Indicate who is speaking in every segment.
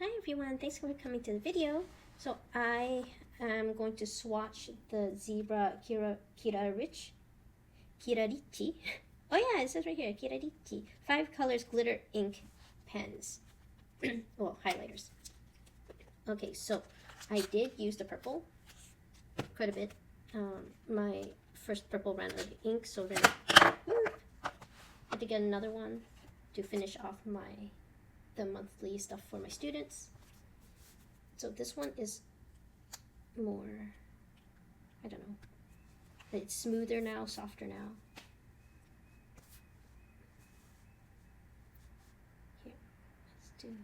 Speaker 1: Hi everyone, thanks for coming to the video. So I am going to swatch the Zebra Kirarich. Oh yeah, it says right here, Kirarich. 5 colors glitter ink pens. Well, highlighters. Okay, so I did use the purple quite a bit. My first purple ran out of ink, so then I had to get another one to finish off the monthly stuff for my students. So this one is more, I don't know, it's smoother now, softer now. Here, let's do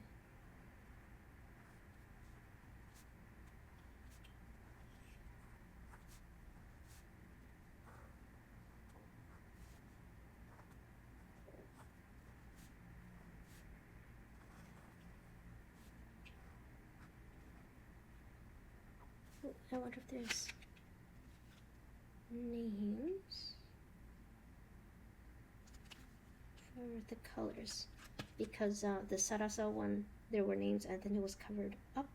Speaker 1: I wonder if there's names for the colors, because the Sarasa one, there were names and then it was covered up.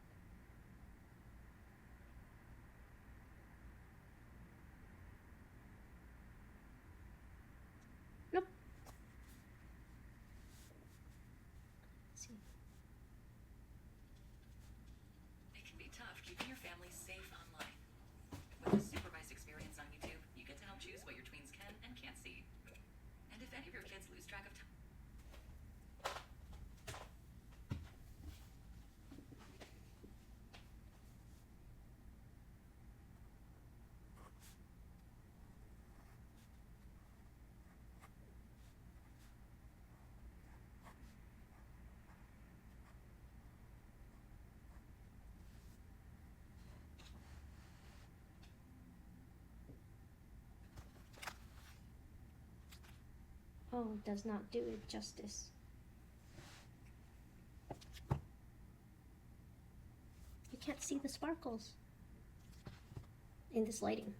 Speaker 1: Nope. Let's see.
Speaker 2: It can be tough keeping your family safe online. With a supervised experience on YouTube, you get to help choose what your tweens can and can't see. And if any of your kids lose track of time,
Speaker 1: Oh, it does not do it justice. You can't see the sparkles in this lighting.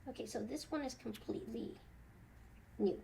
Speaker 1: Okay, so this one is completely new.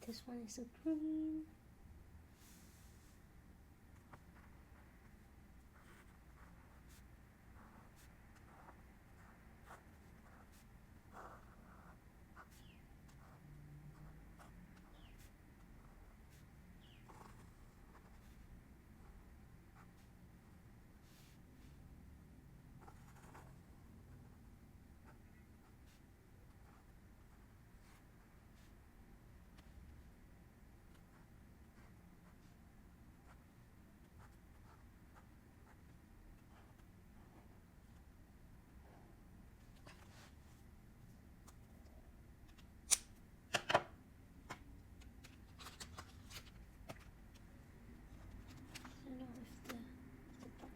Speaker 1: This one is a green.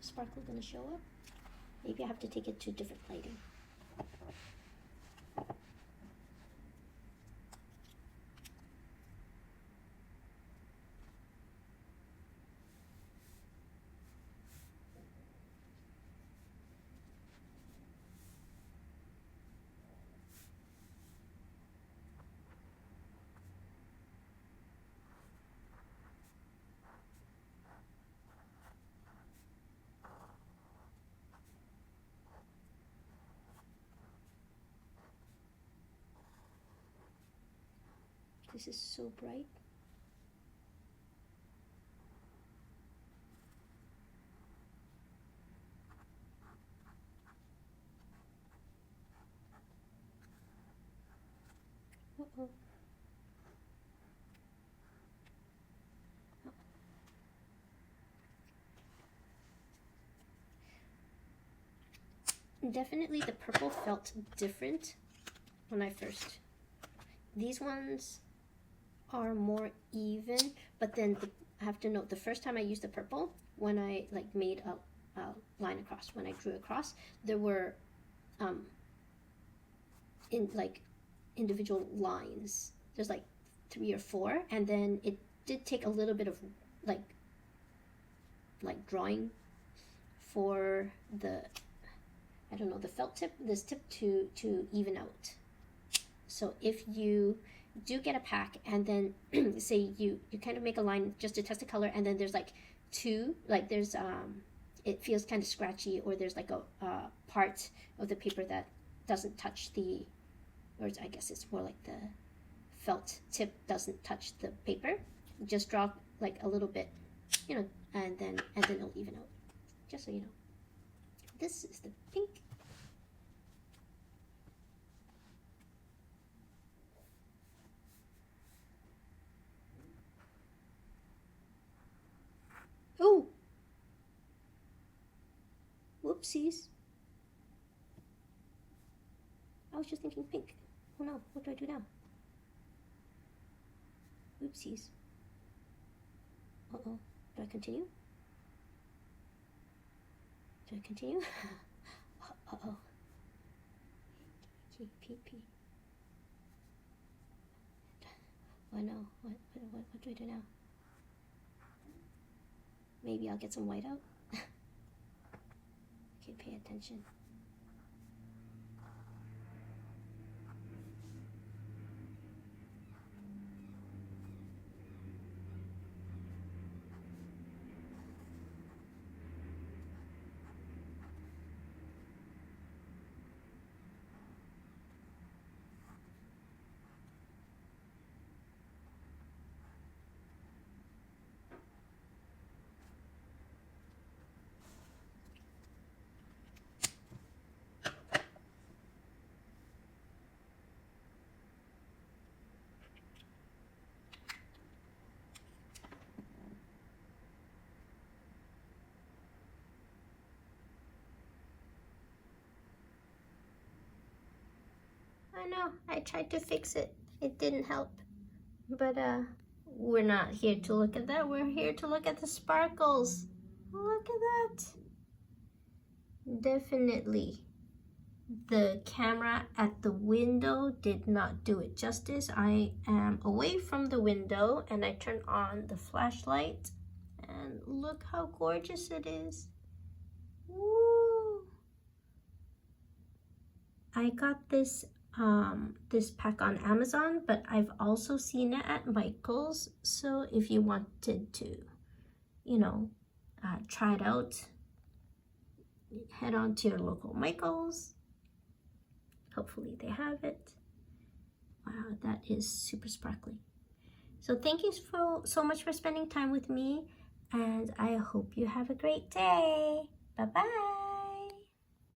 Speaker 1: Sparkle gonna show up. Maybe I have to take it to different lighting. This is so bright. Definitely the purple felt different when I first. These ones are more even, but then I have to note the first time I used the purple, when I like made a line across, when I drew across, there were in like individual lines. There's like 3 or 4, and then it did take a little bit of like drawing for the, I don't know, the felt tip, this tip to even out. So if you do get a pack and then say you kind of make a line just to test the color, and then there's like 2, like there's it feels kind of scratchy, or there's like a part of the paper that doesn't touch the, or I guess it's more like the felt tip doesn't touch the paper, just draw like a little bit, you know, and then it'll even out, just so you know. This is the pink. Oh, whoopsies. I was just thinking pink. Oh no, what do I do now? Oopsies. Uh-oh. Do I continue? Do I continue? Uh-oh. P. Oh no. What do I do now? Maybe I'll get some white out. Okay, pay attention. I know, I tried to fix it. It didn't help. But we're not here to look at that. We're here to look at the sparkles. Look at that. Definitely. The camera at the window did not do it justice. I am away from the window and I turn on the flashlight and look how gorgeous it is. Woo! I got this pack on Amazon, but I've also seen it at Michael's. So if you wanted to, you know, try it out, head on to your local Michael's. Hopefully they have it. Wow, that is super sparkly. So thank you so much for spending time with me, and I hope you have a great day. Bye-bye.